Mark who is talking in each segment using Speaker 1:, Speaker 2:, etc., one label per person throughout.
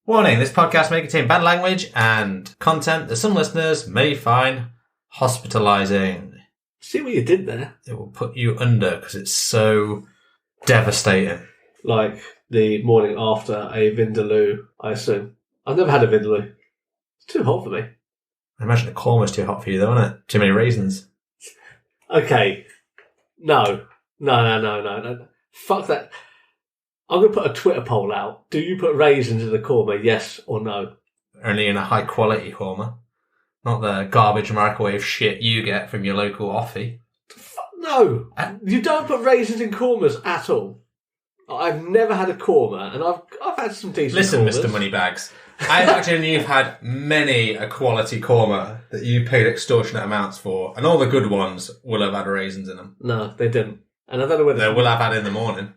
Speaker 1: Warning, this podcast may contain bad language and content that some listeners may find hospitalizing.
Speaker 2: See what you did there?
Speaker 1: It will put you under because it's so devastating.
Speaker 2: Like the morning after a Vindaloo, I assume. I've never had a Vindaloo. It's too hot for me.
Speaker 1: I imagine the korma's too hot for you though, isn't it? Too many raisins.
Speaker 2: Okay. No. Fuck that. I'm going to put a Twitter poll out. Do you put raisins in the korma, yes or no?
Speaker 1: Only in a high quality korma. Not the garbage microwave shit you get from your local offie.
Speaker 2: No. You don't put raisins in kormas at all. I've never had a korma, and I've had some decent
Speaker 1: Listen,
Speaker 2: kormas.
Speaker 1: Mr. Moneybags. I imagine you've had many a quality korma that you paid extortionate amounts for, and all the good ones will have had raisins in them.
Speaker 2: No, they didn't. And I don't know where
Speaker 1: They will have had in the morning.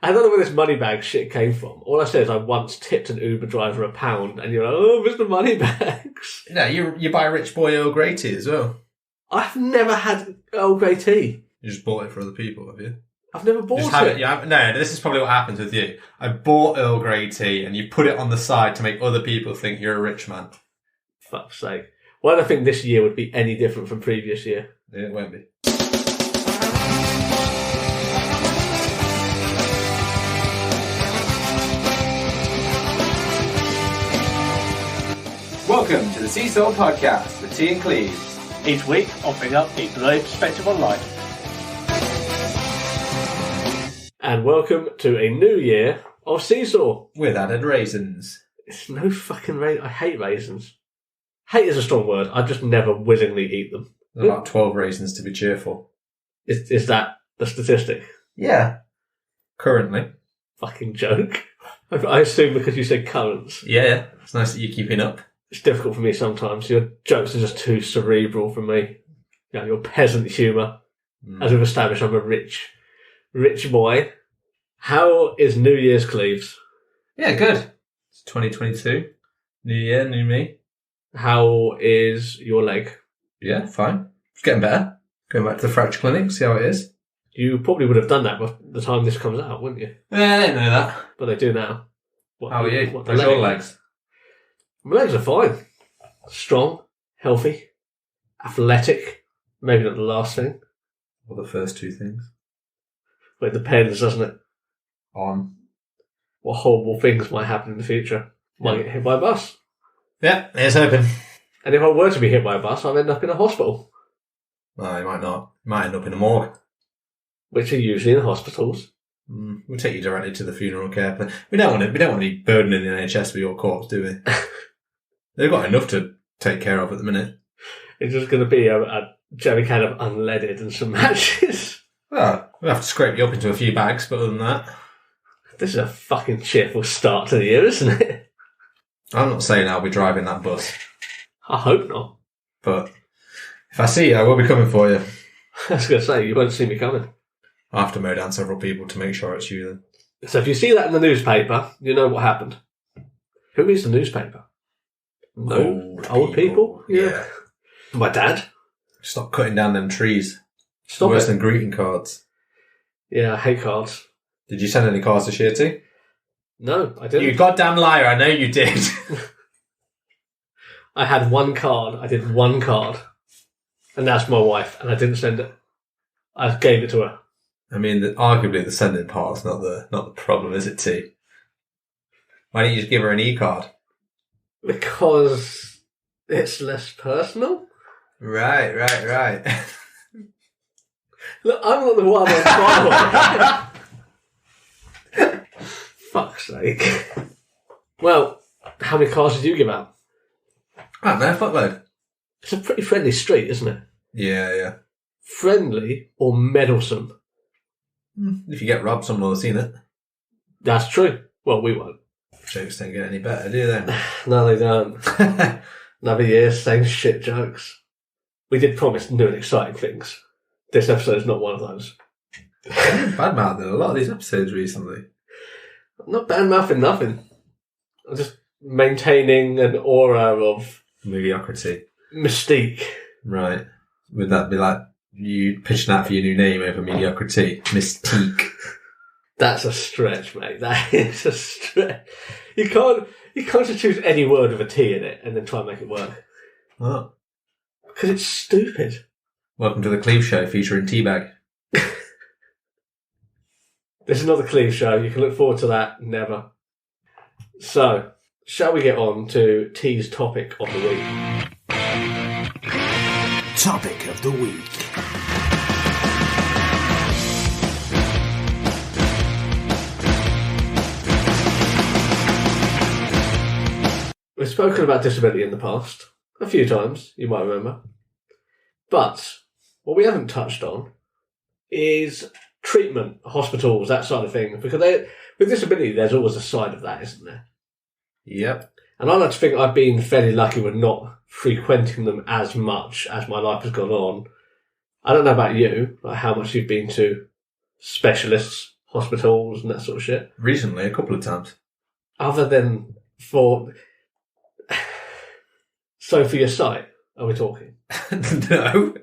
Speaker 2: I don't know where this Moneybag shit came from. All I said is I once tipped an Uber driver £1, and you're like, oh, Mr. Moneybags.
Speaker 1: Yeah, you buy Rich Boy Earl Grey tea as well.
Speaker 2: I've never had Earl Grey tea.
Speaker 1: You just bought it for other people, have you?
Speaker 2: I've never bought it.
Speaker 1: No, this is probably what happens with you. I bought Earl Grey tea, and you put it on the side to make other people think you're a rich man.
Speaker 2: Fuck's sake. Well, I don't think this year would be any different from previous year.
Speaker 1: Yeah, it won't be.
Speaker 3: Welcome to the Seesaw Podcast with T and Cleves.
Speaker 2: Each week, offering up a great perspective on life. And welcome to a new year of Seesaw.
Speaker 1: With added raisins.
Speaker 2: It's no fucking raisin. I hate raisins. Hate is a strong word. I just never willingly eat them.
Speaker 1: There's about 12 raisins to be cheerful.
Speaker 2: Is that the statistic?
Speaker 1: Yeah. Currently.
Speaker 2: Fucking joke. I assume because you said currents.
Speaker 1: Yeah. It's nice that you're keeping up.
Speaker 2: It's difficult for me sometimes. Your jokes are just too cerebral for me. You know, your peasant humour. As we've established, I'm a rich boy. How is New Year's, Cleves?
Speaker 1: Yeah, good. It's 2022. New year, new me.
Speaker 2: How is your leg?
Speaker 1: Yeah, fine. It's getting better. Going back to the fracture clinic, see how it is.
Speaker 2: You probably would have done that by the time this comes out, wouldn't you?
Speaker 1: Yeah, I didn't know that.
Speaker 2: But they do now.
Speaker 1: How are you?
Speaker 2: What,
Speaker 1: How's your legs?
Speaker 2: My legs are fine. Strong, healthy, athletic. Maybe not the last thing.
Speaker 1: Well, the first two things.
Speaker 2: But it depends, doesn't it?
Speaker 1: On
Speaker 2: what horrible things might happen in the future. Might get hit by a bus.
Speaker 1: Yeah, here's hoping.
Speaker 2: And if I were to be hit by a bus, I'd end up in a hospital.
Speaker 1: Well, you might not. You might end up in a morgue.
Speaker 2: Which are usually in hospitals.
Speaker 1: We'll take you directly to the funeral care plan. We don't want to be burdening the NHS with your corpse, do we? They've got enough to take care of at the minute.
Speaker 2: It's just going to be a jerry can of unleaded and some matches.
Speaker 1: Well, we'll have to scrape you up into a few bags, but other than that...
Speaker 2: This is a fucking cheerful start to the year, isn't it?
Speaker 1: I'm not saying I'll be driving that bus.
Speaker 2: I hope not.
Speaker 1: But if I see you, I will be coming for you.
Speaker 2: I was going to say, you won't see me coming.
Speaker 1: I'll have to mow down several people to make sure it's you then.
Speaker 2: So if you see that in the newspaper, you know what happened. Who reads the newspaper? No. Old people? Yeah. My dad.
Speaker 1: Stop cutting down them trees.
Speaker 2: Stop
Speaker 1: Worse
Speaker 2: it.
Speaker 1: than greeting cards.
Speaker 2: Yeah, I hate cards.
Speaker 1: Did you send any cards to Shirty?
Speaker 2: No, I didn't.
Speaker 1: You goddamn liar, I know you did.
Speaker 2: I had one card. I did one card. And that's my wife. And I didn't send it. I gave it to her.
Speaker 1: I mean, arguably the sending part's not the problem, is it, T? Why don't you just give her an e-card?
Speaker 2: Because it's less personal.
Speaker 1: Right.
Speaker 2: Look, I'm not the one on trial. Fuck's sake. Well, how many cards did you give out?
Speaker 1: I don't know, fuckload.
Speaker 2: It's a pretty friendly street, isn't it?
Speaker 1: Yeah.
Speaker 2: Friendly or meddlesome?
Speaker 1: If you get robbed, someone will have seen it.
Speaker 2: That's true. Well, we won't.
Speaker 1: Jokes don't get any better, do they?
Speaker 2: No, they don't. Another year, same shit jokes. We did promise new and exciting things. This episode is not one of those.
Speaker 1: Bad-mouthing a lot of these episodes recently.
Speaker 2: I'm not bad-mouthing nothing. I'm just maintaining an aura of...
Speaker 1: mediocrity.
Speaker 2: Mystique.
Speaker 1: Right. Would that be like you pitching out for your new name over mediocrity? Mystique.
Speaker 2: That's a stretch, mate. That is a stretch. You can't just choose any word with a T in it and then try and make it work.
Speaker 1: Oh.
Speaker 2: Because it's stupid.
Speaker 1: Welcome to the Cleve Show featuring Teabag.
Speaker 2: This is not the Cleve Show. You can look forward to that. Never. So, shall we get on to T's topic of the week?
Speaker 4: Topic of the week.
Speaker 2: We've spoken about disability in the past. A few times, you might remember. But what we haven't touched on is treatment, hospitals, that sort of thing. Because with disability, there's always a side of that, isn't there?
Speaker 1: Yep.
Speaker 2: And I like to think I've been fairly lucky with not frequenting them as much as my life has gone on. I don't know about you, like how much you've been to specialists, hospitals, and that sort of shit.
Speaker 1: Recently, a couple of times.
Speaker 2: Other than for... So for your sight, are we talking?
Speaker 1: No.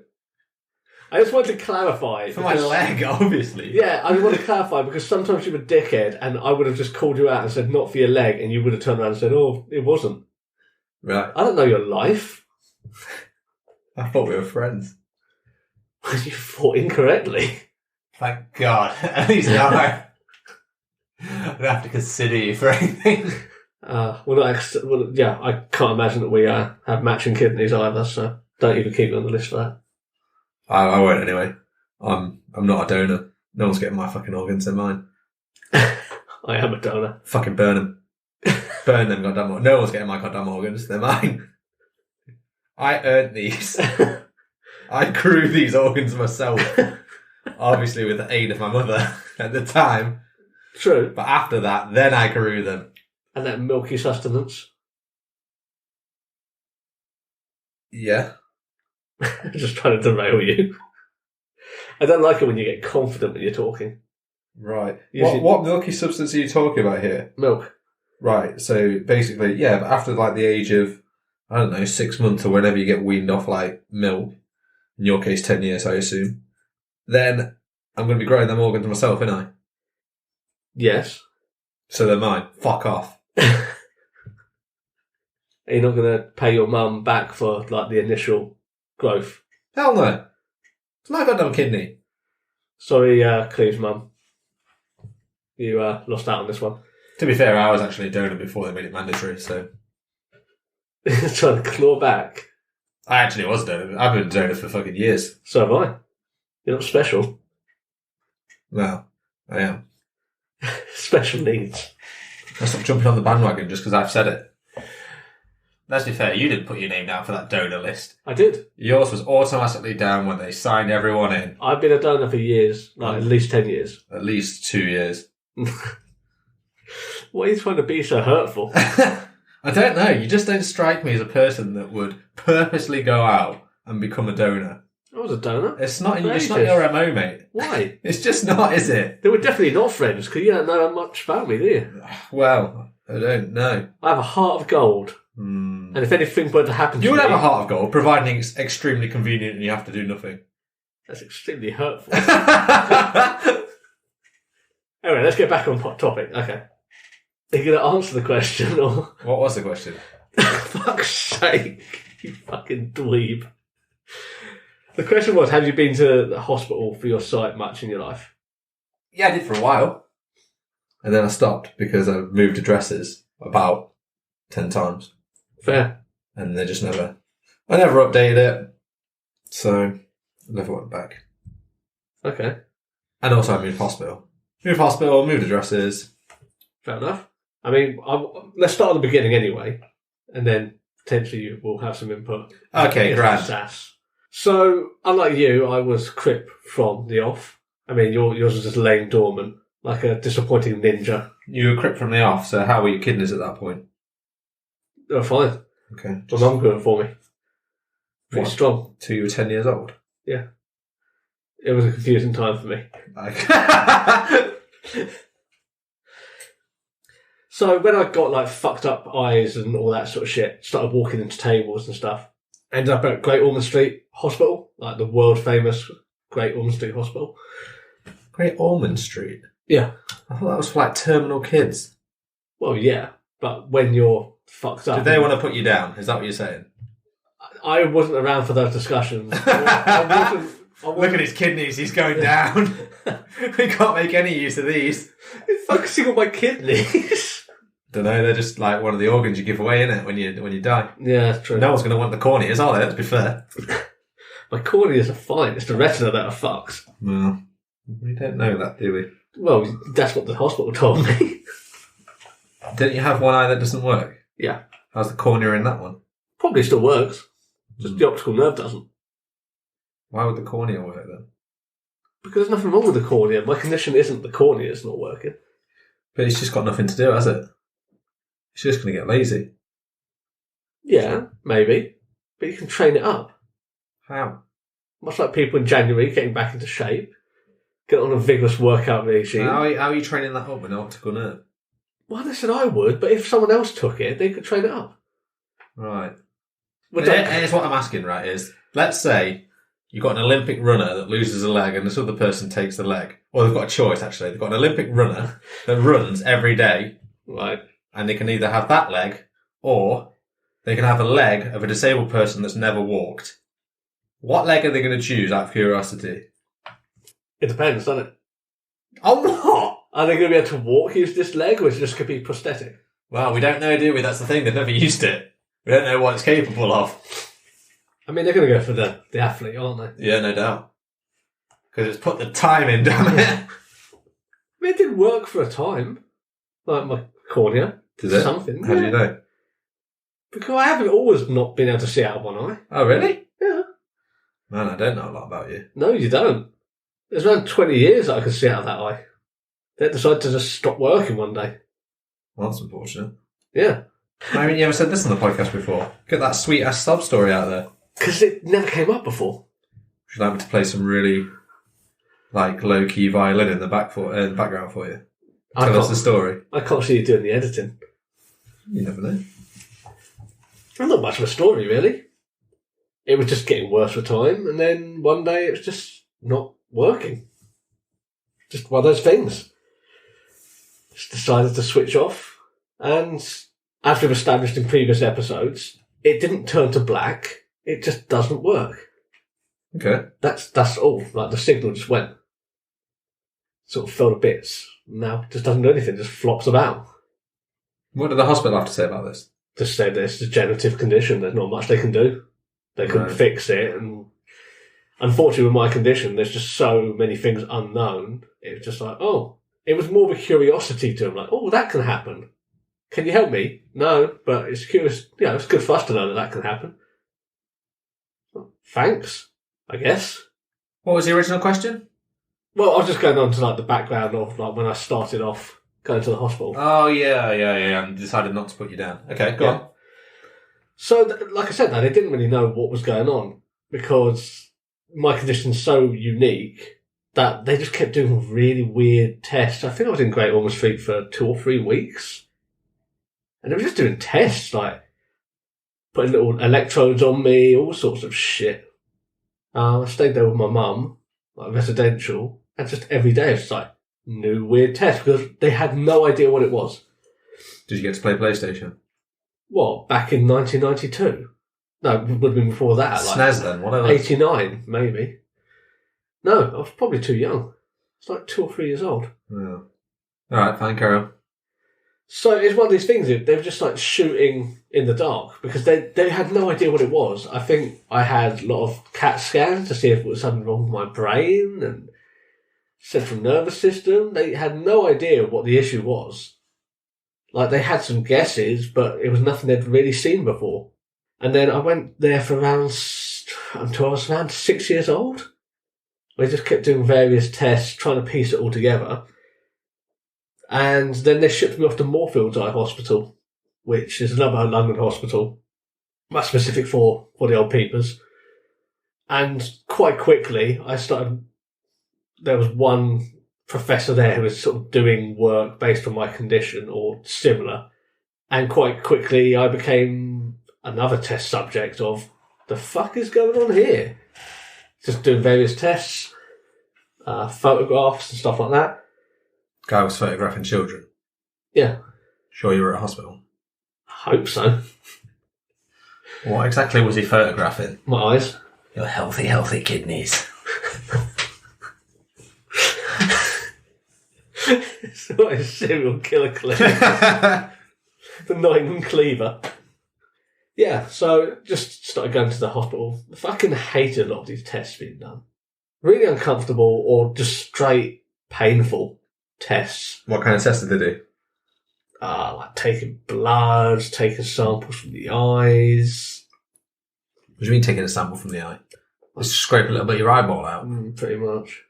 Speaker 2: I just wanted to clarify.
Speaker 1: For my leg, obviously.
Speaker 2: Yeah, I want to clarify because sometimes you're a dickhead and I would have just called you out and said, not for your leg, and you would have turned around and said, oh, it wasn't.
Speaker 1: Right.
Speaker 2: I don't know your life.
Speaker 1: I thought we were friends.
Speaker 2: You thought incorrectly.
Speaker 1: Thank God. At least now I don't have to consider you for anything.
Speaker 2: I can't imagine that we have matching kidneys either, so don't even keep me on the list for that.
Speaker 1: I won't anyway. I'm not a donor. No one's getting my fucking organs, they're mine.
Speaker 2: I am a donor.
Speaker 1: Fucking burn them. Burn them goddamn organs. No one's getting my goddamn organs, they're mine. I earned these. I grew these organs myself. Obviously with the aid of my mother at the time.
Speaker 2: True.
Speaker 1: But after that, then I grew them.
Speaker 2: And that milky sustenance.
Speaker 1: Yeah.
Speaker 2: I'm just trying to derail you. I don't like it when you get confident when you're talking.
Speaker 1: Right.
Speaker 2: Usually-
Speaker 1: What milky substance are you talking about here?
Speaker 2: Milk.
Speaker 1: Right. So basically, yeah, but after like the age of, I don't know, 6 months or whenever you get weaned off like milk, in your case 10 years, I assume, then I'm going to be growing them organs myself, ain't I?
Speaker 2: Yes.
Speaker 1: So they're mine. Fuck off.
Speaker 2: Are you not going to pay your mum back for like the initial growth?
Speaker 1: Hell no. It's my goddamn kidney.
Speaker 2: Sorry, Cleve's mum. You lost out on this one.
Speaker 1: To be fair, I was actually a donor before they made it mandatory, so.
Speaker 2: Trying to claw back.
Speaker 1: I actually was a donor. I've been a donor for fucking years.
Speaker 2: So have I. You're not special.
Speaker 1: Well, I am.
Speaker 2: Special needs.
Speaker 1: I'll stop jumping on the bandwagon just because I've said it. Let's be fair, you didn't put your name down for that donor list.
Speaker 2: I did.
Speaker 1: Yours was automatically down when they signed everyone in.
Speaker 2: I've been a donor for years, like at least 10 years.
Speaker 1: At least 2 years.
Speaker 2: Why are you trying to be so hurtful?
Speaker 1: I don't know. You just don't strike me as a person that would purposely go out and become a donor.
Speaker 2: I was a donor.
Speaker 1: It's not
Speaker 2: For
Speaker 1: your
Speaker 2: ages.
Speaker 1: MO, mate.
Speaker 2: Why?
Speaker 1: It's just not, is it?
Speaker 2: They were definitely not friends because you don't know much about me, do you?
Speaker 1: Well, I don't know.
Speaker 2: I have a heart of gold. And if anything were to happen to
Speaker 1: You would
Speaker 2: me...
Speaker 1: have a heart of gold, providing it's extremely convenient and you have to do nothing.
Speaker 2: That's extremely hurtful. Anyway, let's get back on topic. Okay. Are you going to answer the question or...
Speaker 1: What was the question?
Speaker 2: Fuck's sake. You fucking dweeb. The question was, have you been to the hospital for your sight much in your life?
Speaker 1: Yeah, I did for a while. And then I stopped because I moved addresses about 10 times.
Speaker 2: Fair.
Speaker 1: And I never updated it. So, I never went back.
Speaker 2: Okay.
Speaker 1: And also I moved hospital. Moved addresses.
Speaker 2: Fair enough. I mean, let's start at the beginning anyway. And then potentially you will have some input.
Speaker 1: Okay, grand.
Speaker 2: Sass. So, unlike you, I was crip from the off. I mean, yours was just laying dormant, like a disappointing ninja.
Speaker 1: You were crip from the off, so how were your kidneys at that point?
Speaker 2: They were fine.
Speaker 1: Okay.
Speaker 2: My mum grew them for me. Pretty
Speaker 1: What?
Speaker 2: strong.
Speaker 1: Till you were 10 years old?
Speaker 2: Yeah. It was a confusing time for me. So when I got like fucked up eyes and all that sort of shit, started walking into tables and stuff, ended up at Great Ormond Street Hospital, like the world famous Great Ormond Street Hospital.
Speaker 1: Great Ormond Street?
Speaker 2: Yeah.
Speaker 1: I thought that was for like terminal kids.
Speaker 2: Well, yeah. But when you're fucked up...
Speaker 1: Did they want to put you down? Is that what you're saying?
Speaker 2: I wasn't around for those discussions. I wasn't
Speaker 1: Look at his kidneys, he's going down. We can't make any use of these.
Speaker 2: focusing on my kidneys.
Speaker 1: Don't know, they're just like one of the organs you give away, innit, when you die.
Speaker 2: Yeah, that's true.
Speaker 1: No one's going to want the corneas, are they? Let's be fair.
Speaker 2: My corneas are fine. It's the retina that are fucked.
Speaker 1: Well, we don't know that, do we?
Speaker 2: Well, that's what the hospital told me.
Speaker 1: Don't you have one eye that doesn't work?
Speaker 2: Yeah.
Speaker 1: How's the cornea in that one?
Speaker 2: Probably still works. Just the optical nerve doesn't.
Speaker 1: Why would the cornea work then?
Speaker 2: Because there's nothing wrong with the cornea. My condition isn't the cornea it's not working.
Speaker 1: But it's just got nothing to do, has it? It's just going to get lazy.
Speaker 2: Yeah, maybe. But you can train it up.
Speaker 1: How?
Speaker 2: Much like people in January getting back into shape, get on a vigorous workout regime.
Speaker 1: How are you training that up with an optical nerve?
Speaker 2: Well, they said I would, but if someone else took it, they could train it up.
Speaker 1: Right.
Speaker 2: Which
Speaker 1: Here's what I'm asking, right, is, let's say you've got an Olympic runner that loses a leg and this other person takes the leg. Or they've got a choice, actually. They've got an Olympic runner that runs every day.
Speaker 2: Right.
Speaker 1: And they can either have that leg, or they can have a leg of a disabled person that's never walked. What leg are they going to choose, out of curiosity?
Speaker 2: It depends, doesn't it?
Speaker 1: On what?
Speaker 2: Are they going to be able to walk, use this leg, or is it just going to be prosthetic?
Speaker 1: Well, we don't know, do we? That's the thing. They've never used it. We don't know what it's capable of.
Speaker 2: I mean, they're going to go for the athlete, aren't they?
Speaker 1: Yeah, no doubt. Because it's put the time in, damn it.
Speaker 2: I mean, it did work for a time. Like my cornea.
Speaker 1: Did it?
Speaker 2: Something.
Speaker 1: How do you know?
Speaker 2: Because I haven't always not been able to see out of one eye.
Speaker 1: Oh, really?
Speaker 2: Yeah.
Speaker 1: Man, I don't know a lot about you.
Speaker 2: No, you don't. There's around 20 years that I could see out of that eye. They decided to just stop working one day.
Speaker 1: Well, that's unfortunate.
Speaker 2: Yeah.
Speaker 1: I mean, you ever said this on the podcast before? Get that sweet-ass sub story out there.
Speaker 2: Because it never came up before.
Speaker 1: Should I have to play some really, like, low-key violin in the background for you? Tell us the story.
Speaker 2: I can't see you doing the editing.
Speaker 1: You never know.
Speaker 2: Not much of a story, really. It was just getting worse with time, and then one day it was just not working. Just one of those things. Just decided to switch off, and as we've established in previous episodes, it didn't turn to black, it just doesn't work.
Speaker 1: Okay.
Speaker 2: That's all. Like, the signal just went. Sort of fell to bits. Now it just doesn't do anything, just flops about.
Speaker 1: What did the hospital have to say about this?
Speaker 2: Just said that it's a degenerative condition, there's not much they can do. They couldn't
Speaker 1: Right.
Speaker 2: fix it, and unfortunately with my condition, there's just so many things unknown. It was just like, oh, it was more of a curiosity to them, like, oh, that can happen. Can you help me? No, but it's curious, it's good for us to know that can happen. Well, thanks, I guess.
Speaker 1: What was the original question?
Speaker 2: Well, I was just going on to, like, the background of, like, when I started off going to the hospital.
Speaker 1: Oh, yeah, and decided not to put you down. Okay, go on.
Speaker 2: So, like I said, they didn't really know what was going on because my condition's so unique that they just kept doing really weird tests. I think I was in Great Ormond Street for 2 or 3 weeks. And they were just doing tests, like putting little electrodes on me, all sorts of shit. I stayed there with my mum, like residential, and just every day it's like new weird tests because they had no idea what it was.
Speaker 1: Did you get to play PlayStation?
Speaker 2: What, back in 1992? No, it would have been before that. Like
Speaker 1: SNES then? What else?
Speaker 2: 89, maybe. No, I was probably too young. It's like 2 or 3 years old.
Speaker 1: Yeah. Alright, fine, carry on.
Speaker 2: So it's one of these things, they were just like shooting in the dark because they had no idea what it was. I think I had a lot of CAT scans to see if it was something wrong with my brain and central nervous system. They had no idea what the issue was. Like, they had some guesses, but it was nothing they'd really seen before. And then I went there for until I was around 6 years old. They just kept doing various tests, trying to piece it all together. And then they shipped me off to Moorfields Eye Hospital, which is another London hospital, much specific for the old peepers. And quite quickly, there was one professor there who was sort of doing work based on my condition or similar. And quite quickly, I became another test subject of, the fuck is going on here? Just doing various tests, photographs and stuff like that.
Speaker 1: Guy was photographing children.
Speaker 2: Yeah.
Speaker 1: Sure you were at hospital?
Speaker 2: Hope so.
Speaker 1: What exactly was he photographing?
Speaker 2: My eyes.
Speaker 1: Your healthy kidneys.
Speaker 2: It's not a serial killer clip. The Nottingham Cleaver. Yeah, so just started going to the hospital. I fucking hated a lot of these tests being done. Really uncomfortable or just straight painful tests.
Speaker 1: What kind of tests did they do?
Speaker 2: Like taking blood, taking samples from the eyes.
Speaker 1: What do you mean taking a sample from the eye? Just scrape a little bit of your eyeball out?
Speaker 2: Pretty much.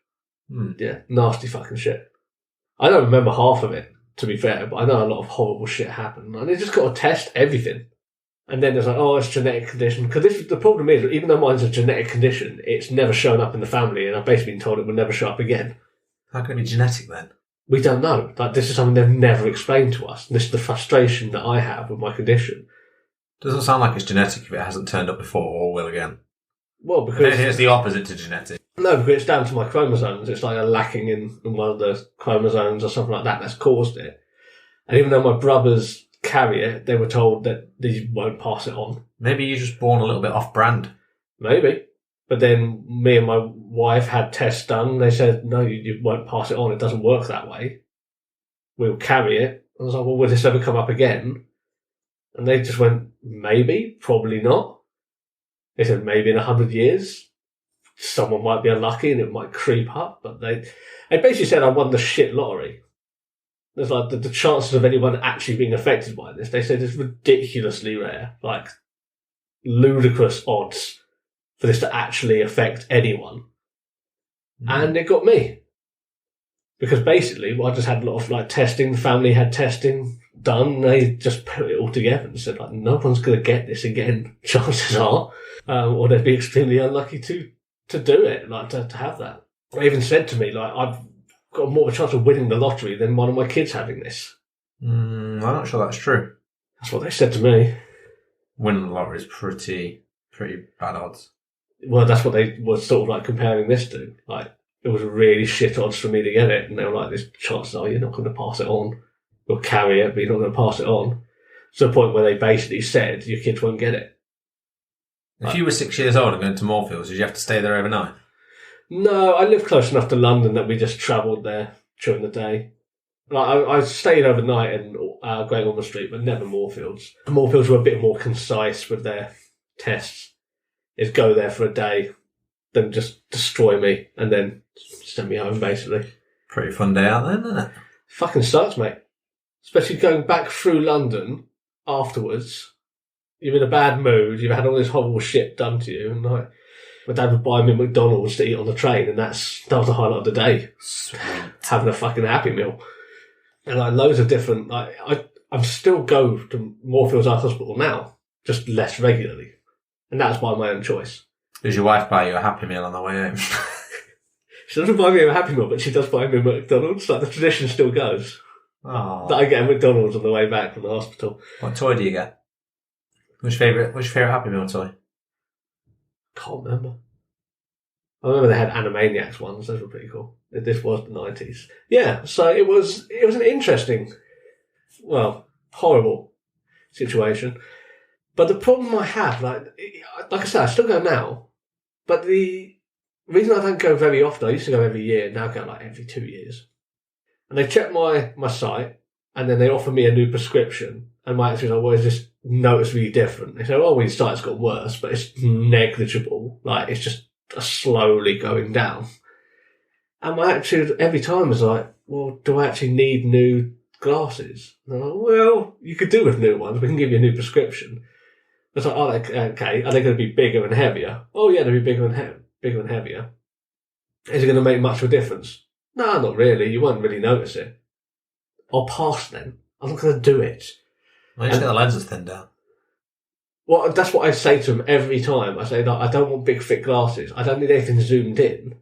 Speaker 1: Mm.
Speaker 2: Yeah, nasty fucking shit. I don't remember half of it, to be fair, but I know a lot of horrible shit happened. And they just got to test everything. And then there's like, oh, it's a genetic condition. Because the problem is, even though mine's a genetic condition, it's never shown up in the family, and I've basically been told it will never show up again.
Speaker 1: How can it be genetic then?
Speaker 2: We don't know. Like, this is something they've never explained to us. And this is the frustration that I have with my condition.
Speaker 1: Doesn't sound like it's genetic if it hasn't turned up before or will again.
Speaker 2: Well, because
Speaker 1: It's the opposite to genetic.
Speaker 2: No, because it's down to my chromosomes. It's like a lacking in one of the chromosomes or something like that that's caused it. And even though my brothers carry it, they were told that they won't pass it on.
Speaker 1: Maybe you're just born a little bit off-brand.
Speaker 2: Maybe. But then me and my wife had tests done. They said, no, you won't pass it on. It doesn't work that way. We'll carry it. I was like, well, will this ever come up again? And they just went, maybe, probably not. They said maybe in 100 years, someone might be unlucky and it might creep up. But they basically said I won the shit lottery. There's like the chances of anyone actually being affected by this. They said it's ridiculously rare, like ludicrous odds for this to actually affect anyone. And it got me. Because basically, I just had a lot of like testing, the family had testing done, they just put it all together and said like, no one's going to get this again, chances are. Or they'd be extremely unlucky to do it, like to have that. They even said to me, like, I've got more of a chance of winning the lottery than one of my kids having this.
Speaker 1: I'm not sure that's true.
Speaker 2: That's what they said to me.
Speaker 1: Winning the lottery is pretty bad odds.
Speaker 2: Well, that's what they were sort of like comparing this to. Like, it was really shit odds for me to get it, and they were like, there's chances are you're not going to pass it on. You'll carry it, but you're not going to pass it on. To the point where they basically said, your kids won't get it.
Speaker 1: If you were 6 years old and going to Moorfields, did you have to stay there overnight?
Speaker 2: No, I live close enough to London that we just travelled there during the day. Like, I stayed overnight in Great Ormond Street, but never Moorfields. Moorfields were a bit more concise with their tests. Is go there for a day, then just destroy me, and then send me home, basically.
Speaker 1: Pretty fun day out then, isn't it?
Speaker 2: Fucking sucks, mate. Especially going back through London afterwards. You're in a bad mood, you've had all this horrible shit done to you, and like, my dad would buy me McDonald's to eat on the train, and that was the highlight of the day.
Speaker 1: Sweet.
Speaker 2: Having a fucking Happy Meal. And like loads of different, like, I still go to Moorfields Eye Hospital now, just less regularly. And that's by my own choice.
Speaker 1: Does your wife buy you a Happy Meal on the way home?
Speaker 2: She doesn't buy me a Happy Meal, but she does buy me a McDonald's. Like, the tradition still goes.
Speaker 1: Oh.
Speaker 2: That I get a McDonald's on the way back from the hospital.
Speaker 1: What toy do you get? What's your favourite Happy Meal toy?
Speaker 2: Can't remember. I remember they had Animaniacs ones. Those were pretty cool. This was the 90s. Yeah, so it was an interesting, well, horrible situation. But the problem I have, like I said, I still go now. But the reason I don't go very often, I used to go every year, now I go like every 2 years. And they check my sight, and then they offer me a new prescription. And my answer is, well, is this noticeably different? They say, oh, well, your sight's got worse, but it's negligible. Like, it's just slowly going down. And my attitude every time is like, well, do I actually need new glasses? And I'm like, well, you could do with new ones. We can give you a new prescription. It's like, oh, okay, are they going to be bigger and heavier? Oh, yeah, they'll be bigger and heavier. Is it going to make much of a difference? No, not really. You won't really notice it. I'll pass then. I'm not going to do it.
Speaker 1: Well, you just get the lenses thinned down.
Speaker 2: Well, that's what I say to them every time. I say, I don't want big, thick glasses. I don't need anything zoomed in.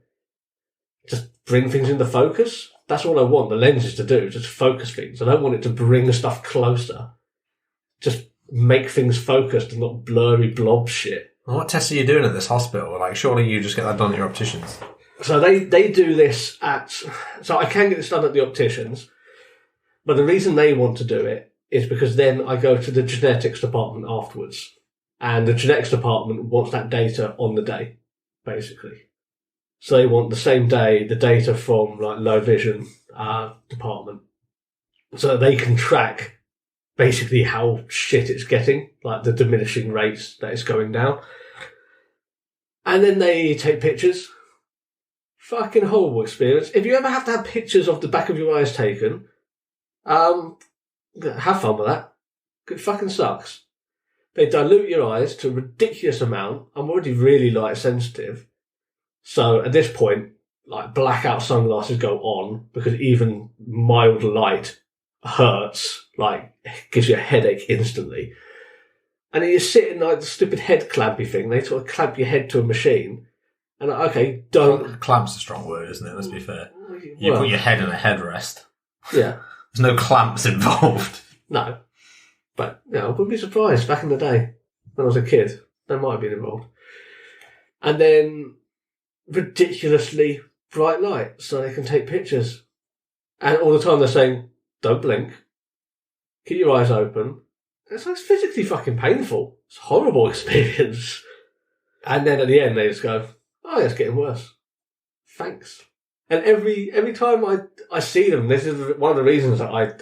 Speaker 2: Just bring things into focus. That's all I want the lenses to do, just focus things. I don't want it to bring the stuff closer. Just make things focused and not blurry blob shit.
Speaker 1: Well, what tests are you doing at this hospital? Like, surely you just get that done at your opticians.
Speaker 2: So they do this so I can get this done at the opticians, but the reason they want to do it is because then I go to the genetics department afterwards. And the genetics department wants that data on the day, basically. So they want the same day, the data from like low vision department. So that they can track basically how shit it's getting, like the diminishing rates that it's going down. And then they take pictures. Fucking horrible experience. If you ever have to have pictures of the back of your eyes taken, have fun with that. It fucking sucks. They dilute your eyes to a ridiculous amount. I'm already really light sensitive. So at this point, like blackout sunglasses go on because even mild light hurts, like gives you a headache instantly. And then you're sitting like the stupid head clampy thing. They sort of clamp your head to a machine. And okay, don't...
Speaker 1: Clamp's a strong word, isn't it? Let's be fair. You put your head in a headrest.
Speaker 2: Yeah.
Speaker 1: There's no clamps involved.
Speaker 2: No. But, I wouldn't be surprised back in the day when I was a kid. They might have been involved. And then ridiculously bright light so they can take pictures. And all the time they're saying, don't blink. Keep your eyes open. It's like physically fucking painful. It's a horrible experience. And then at the end they just go, oh, it's getting worse. Thanks. And every time I see them, this is one of the reasons that I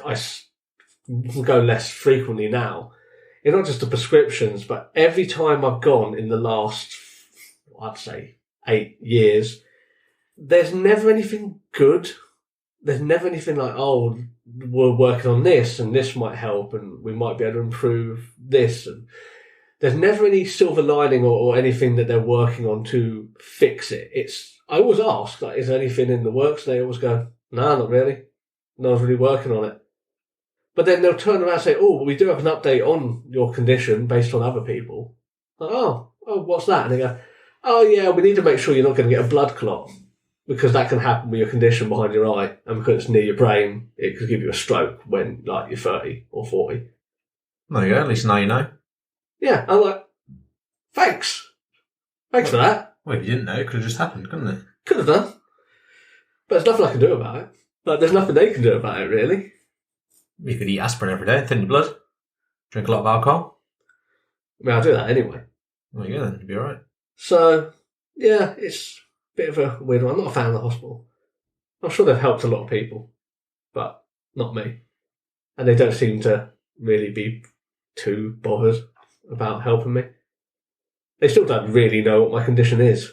Speaker 2: go less frequently now. It's not just the prescriptions, but every time I've gone in the last, I'd say, 8 years, there's never anything good. There's never anything like, oh, we're working on this and this might help and we might be able to improve this. And there's never any silver lining or anything that they're working on to fix it. I always ask, like, is there anything in the works? And they always go, no, not really. No one's really working on it. But then they'll turn around and say, oh, we do have an update on your condition based on other people. Like, oh, what's that? And they go, oh yeah, we need to make sure you're not going to get a blood clot because that can happen with your condition behind your eye. And because it's near your brain, it could give you a stroke when like you're 30 or 40.
Speaker 1: There you go, at least now you know.
Speaker 2: Yeah, I'm like, thanks. Thanks for that.
Speaker 1: Well, if you didn't know, it could have just happened, couldn't it?
Speaker 2: Could have done. But there's nothing I can do about it. Like, there's nothing they can do about it, really.
Speaker 1: You could eat aspirin every day, thin your blood, drink a lot of alcohol.
Speaker 2: I mean, I'll do that anyway.
Speaker 1: There you go then, you'll be alright.
Speaker 2: So, yeah, it's a bit of a weird one. I'm not a fan of the hospital. I'm sure they've helped a lot of people, but not me. And they don't seem to really be too bothered about helping me. They still don't really know what my condition is.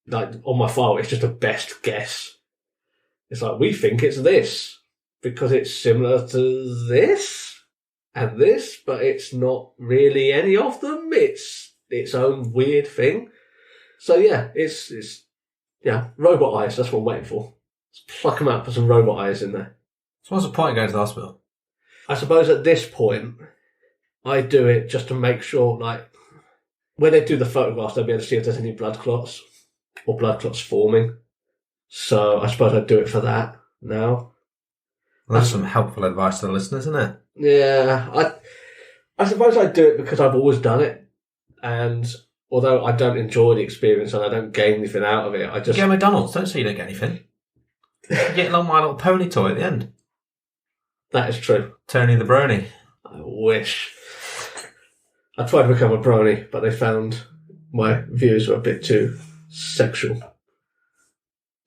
Speaker 2: Like, on my file, it's just a best guess. It's like, we think it's this, because it's similar to this and this, but it's not really any of them. It's its own weird thing. So yeah, it's robot eyes, that's what I'm waiting for. Let's pluck them out, put some robot eyes in there.
Speaker 1: So what's the point of going to the hospital?
Speaker 2: I suppose at this point, I do it just to make sure, like, when they do the photographs, they'll be able to see if there's any blood clots or blood clots forming. So I suppose I'd do it for that now.
Speaker 1: Well, that's some helpful advice to the listeners, isn't it?
Speaker 2: Yeah, I suppose I do it because I've always done it, and although I don't enjoy the experience and I don't gain anything out of it, I just...
Speaker 1: You go to McDonald's, don't say you don't get anything. You get a little My Little Pony toy at the end.
Speaker 2: That is true.
Speaker 1: Tony the Brony.
Speaker 2: I wish. I tried to become a brony, but they found my views were a bit too sexual.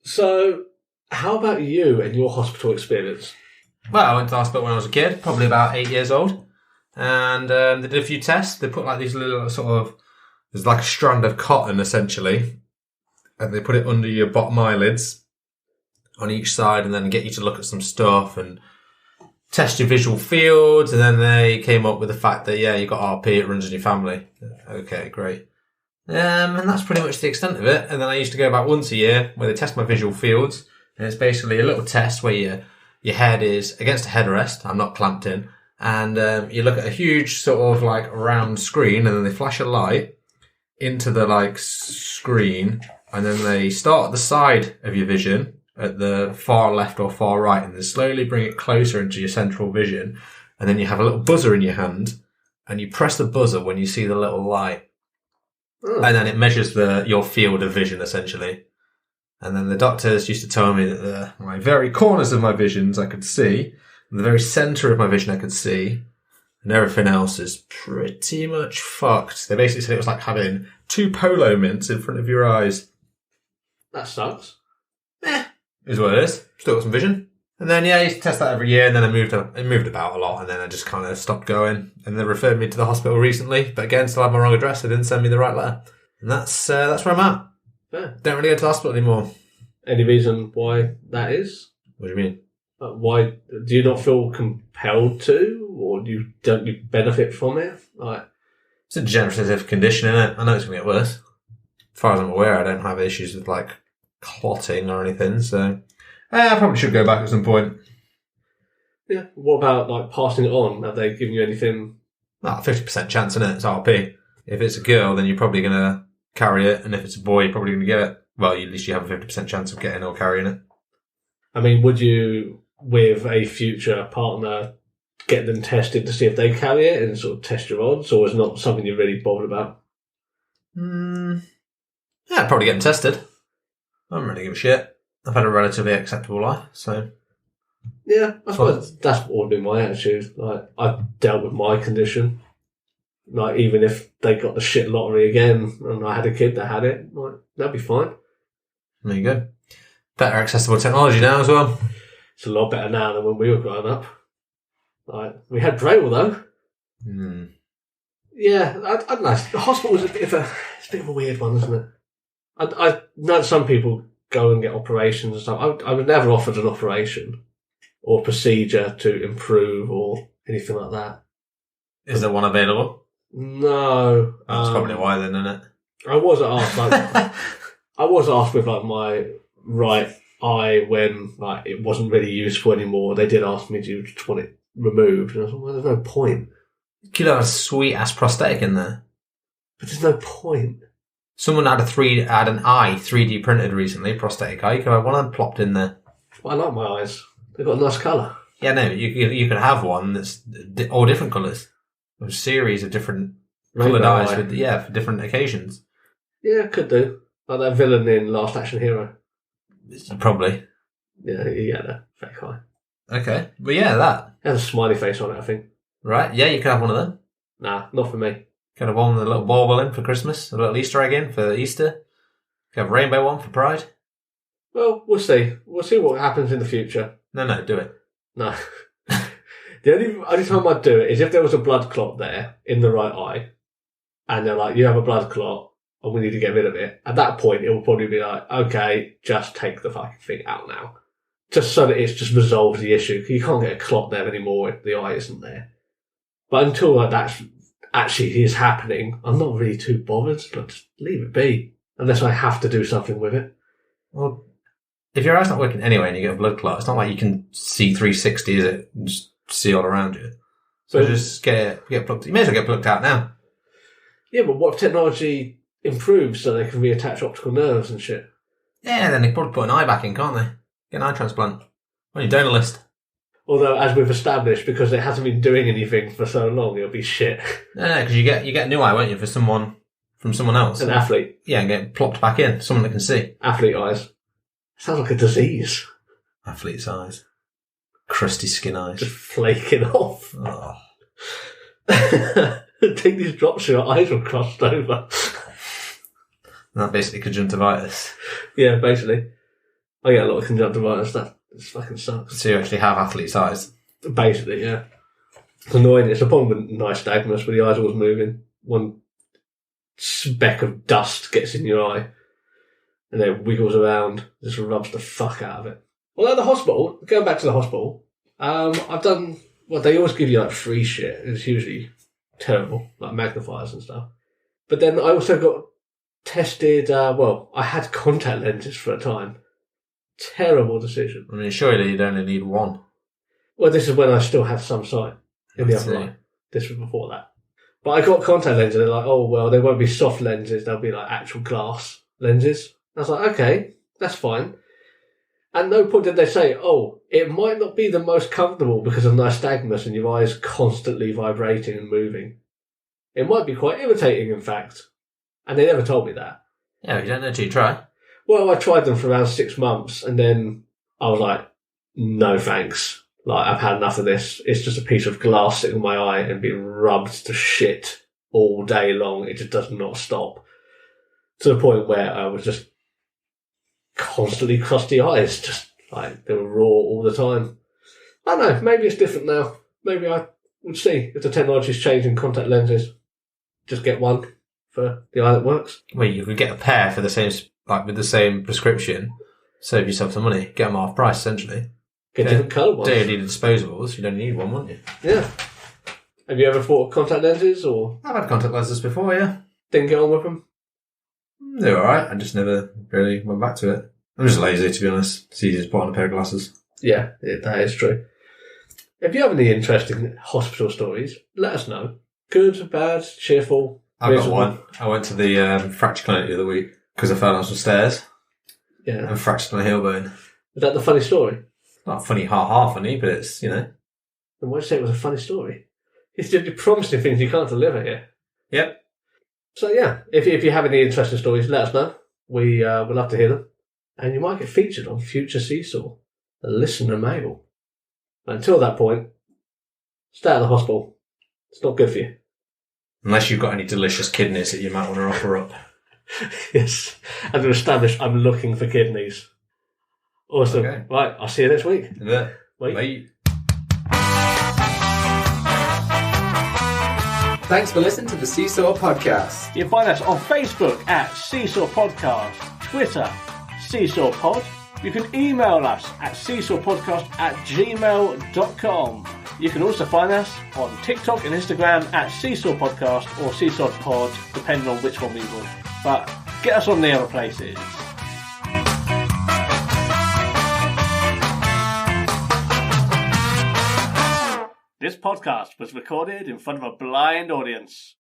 Speaker 2: So, how about you and your hospital experience?
Speaker 1: Well, I went to the hospital when I was a kid, probably about 8 years old. And they did a few tests. They put like these little sort of... There's like a strand of cotton, essentially. And they put it under your bottom eyelids on each side and then get you to look at some stuff and test your visual fields. And then they came up with the fact that, yeah, you've got RP, it runs in your family. Okay, great. And that's pretty much the extent of it. And then I used to go about once a year where they test my visual fields. And it's basically a little test where your head is against a headrest. I'm not clamped in. And you look at a huge sort of like round screen and then they flash a light into the like screen. And then they start at the side of your vision at the far left or far right and then slowly bring it closer into your central vision. And then you have a little buzzer in your hand and you press the buzzer when you see the little light. And then it measures your field of vision, essentially. And then the doctors used to tell me that my very corners of my visions I could see, and the very centre of my vision I could see, and everything else is pretty much fucked. They basically said it was like having 2 polo mints in front of your eyes.
Speaker 2: That sucks.
Speaker 1: Is what it is. Still got some vision. And then, I used to test that every year, and then I moved about a lot, and then I just kind of stopped going. And they referred me to the hospital recently, but again, still have my wrong address. They didn't send me the right letter. And that's where I'm at.
Speaker 2: Yeah.
Speaker 1: Don't really go to the hospital anymore.
Speaker 2: Any reason why that is?
Speaker 1: What do you mean?
Speaker 2: Why do you not feel compelled to, or don't you benefit from it? Like,
Speaker 1: It's a degenerative condition, isn't it? I know it's going to get worse. As far as I'm aware, I don't have issues with, like, clotting or anything, so I probably should go back at some point.
Speaker 2: yeah. What about, like, passing it on? Have they given you anything?
Speaker 1: 50% chance, isn't it? It's RP. If it's a girl, then you're probably going to carry it, and if it's a boy, you're probably going to get it. Well, at least you have a 50% chance of getting or carrying it.
Speaker 2: I mean, would you, with a future partner, get them tested to see if they carry it and sort of test your odds, or is it not something you're really bothered about?
Speaker 1: Yeah, I'd probably get them tested. I don't really give a shit. I've had a relatively acceptable life, so...
Speaker 2: Yeah, I suppose that's what would be my attitude. Like, I've dealt with my condition. Like, even if they got the shit lottery again and I had a kid that had it, like, that'd be fine.
Speaker 1: There you go. Better accessible technology now as well.
Speaker 2: It's a lot better now than when we were growing up. Like, we had Braille though. Yeah, I don't know. The hospital is a bit of a weird one, isn't it? I know some people go and get operations and stuff. I was never offered an operation or procedure to improve or anything like that.
Speaker 1: Is there one available?
Speaker 2: No.
Speaker 1: That's probably why then, isn't it?
Speaker 2: I was asked, like, I was asked with, like, my right eye when, like, it wasn't really useful anymore. They did ask me, do you just want it removed? And I was like, well, there's no point.
Speaker 1: You could have a sweet ass prosthetic in there.
Speaker 2: But there's no point.
Speaker 1: Someone had an eye 3D printed recently, prosthetic eye. You could have one of them plopped in there.
Speaker 2: Well, I like my eyes. They've got a nice colour.
Speaker 1: Yeah, no, you could have one that's all different colours. A series of different coloured eyes for different occasions.
Speaker 2: Yeah, could do. Like that villain in Last Action Hero.
Speaker 1: Probably.
Speaker 2: Yeah, he had a fake eye.
Speaker 1: Okay. But yeah, that.
Speaker 2: It has a smiley face on it, I think.
Speaker 1: Right, yeah, you could have one of them.
Speaker 2: Nah, not for me.
Speaker 1: Could have one with a little bauble in for Christmas, a little Easter egg in for Easter. Could have a rainbow one for Pride.
Speaker 2: Well, we'll see. We'll see what happens in the future.
Speaker 1: No, do it.
Speaker 2: No. The only time I'd do it is if there was a blood clot there in the right eye, and they're like, you have a blood clot, and we need to get rid of it. At that point, it will probably be like, okay, just take the fucking thing out now. Just so that it's just resolved the issue. You can't get a clot there anymore if the eye isn't there. But until that actually is happening, I'm not really too bothered. But just leave it be. Unless I have to do something with it.
Speaker 1: Well, if your eye's not working anyway and you get a blood clot, it's not like you can see 360, is it? And just see all around you. So just get plugged. You may as well get plugged out now.
Speaker 2: Yeah, but what if technology improves so they can reattach optical nerves and shit?
Speaker 1: Yeah, then they can probably put an eye back in, can't they? Get an eye transplant. On your donor list.
Speaker 2: Although, as we've established, because it hasn't been doing anything for so long, it'll be shit.
Speaker 1: No, because you get a new eye, won't you, from someone else?
Speaker 2: An athlete.
Speaker 1: Yeah, and get plopped back in. Someone that can see.
Speaker 2: Athlete eyes. Sounds like a disease.
Speaker 1: Athlete's eyes. Crusty skin eyes.
Speaker 2: Just flaking off.
Speaker 1: Oh.
Speaker 2: Take these drops, your eyes are crossed over.
Speaker 1: That's basically conjunctivitis.
Speaker 2: Yeah, basically. I get a lot of conjunctivitis. That fucking sucks.
Speaker 1: So you actually have athlete's eyes.
Speaker 2: Basically, yeah. It's annoying. It's a problem with nystagmus where the eye's always moving. One speck of dust gets in your eye and then it wiggles around, just rubs the fuck out of it. Well, at the hospital, going back to the hospital, I've done, well, they always give you like free shit. It's usually terrible, like magnifiers and stuff. But then I also got tested, I had contact lenses for a time. Terrible decision.
Speaker 1: I mean, surely you'd only need one.
Speaker 2: Well, this is when I still had some sight in the other eye. This was before that. But I got contact lenses, and they're like, oh, well, they won't be soft lenses, they'll be like actual glass lenses. I was like, okay, that's fine. At no point did they say, oh, it might not be the most comfortable because of nystagmus and your eyes constantly vibrating and moving. It might be quite irritating, in fact. And they never told me that.
Speaker 1: Yeah, you don't know till you try.
Speaker 2: Well, I tried them for around 6 months, and then I was like, no thanks. Like, I've had enough of this. It's just a piece of glass sitting in my eye and being rubbed to shit all day long. It just does not stop. To the point where I was just constantly crusty eyes, just like they were raw all the time. I don't know, maybe it's different now. Maybe I would see if the technology's changing contact lenses. Just get one for the eye that works.
Speaker 1: Well, you could get a pair for the same, like with the same prescription. Save yourself some money. Get them half price, essentially.
Speaker 2: Get different colour ones.
Speaker 1: Don't need disposables. You don't need one, wouldn't you?
Speaker 2: Yeah. Have you ever thought of contact lenses, or
Speaker 1: I've had contact lenses before, yeah.
Speaker 2: didn't get on with them?
Speaker 1: They were alright. I just never really went back to it. I'm just lazy, to be honest. It's easy to put on a pair of glasses.
Speaker 2: Yeah, that is true. If you have any interesting hospital stories, let us know. Good, bad, cheerful.
Speaker 1: I've got one. I went to the fracture clinic the other week because I fell down some stairs
Speaker 2: Yeah.
Speaker 1: and fractured my heel bone.
Speaker 2: Is that the funny story?
Speaker 1: Not funny, ha funny, but it's, you know.
Speaker 2: Then why did you say it was a funny story? You're promising things you can't deliver here.
Speaker 1: Yep.
Speaker 2: So yeah, if you have any interesting stories, let us know. We'd love to hear them. And you might get featured on future Seesaw, the listener mail. Until that point, stay out of the hospital. It's not good for you.
Speaker 1: Unless you've got any delicious kidneys that you might want to offer up.
Speaker 2: Yes. And to establish I'm looking for kidneys. Awesome.
Speaker 1: Okay.
Speaker 2: Right, I'll see you next week.
Speaker 1: Yeah.
Speaker 2: Wait.
Speaker 1: Bye.
Speaker 3: Thanks for listening to the Seesaw Podcast.
Speaker 2: You can find us on Facebook at Seesaw Podcast, Twitter, Seesaw Pod. You can email us at seesawpodcast@gmail.com. You can also find us on TikTok and Instagram at Seesaw Podcast or Seesaw Pod, depending on which one we would. But get us on the other places. This podcast was recorded in front of a blind audience.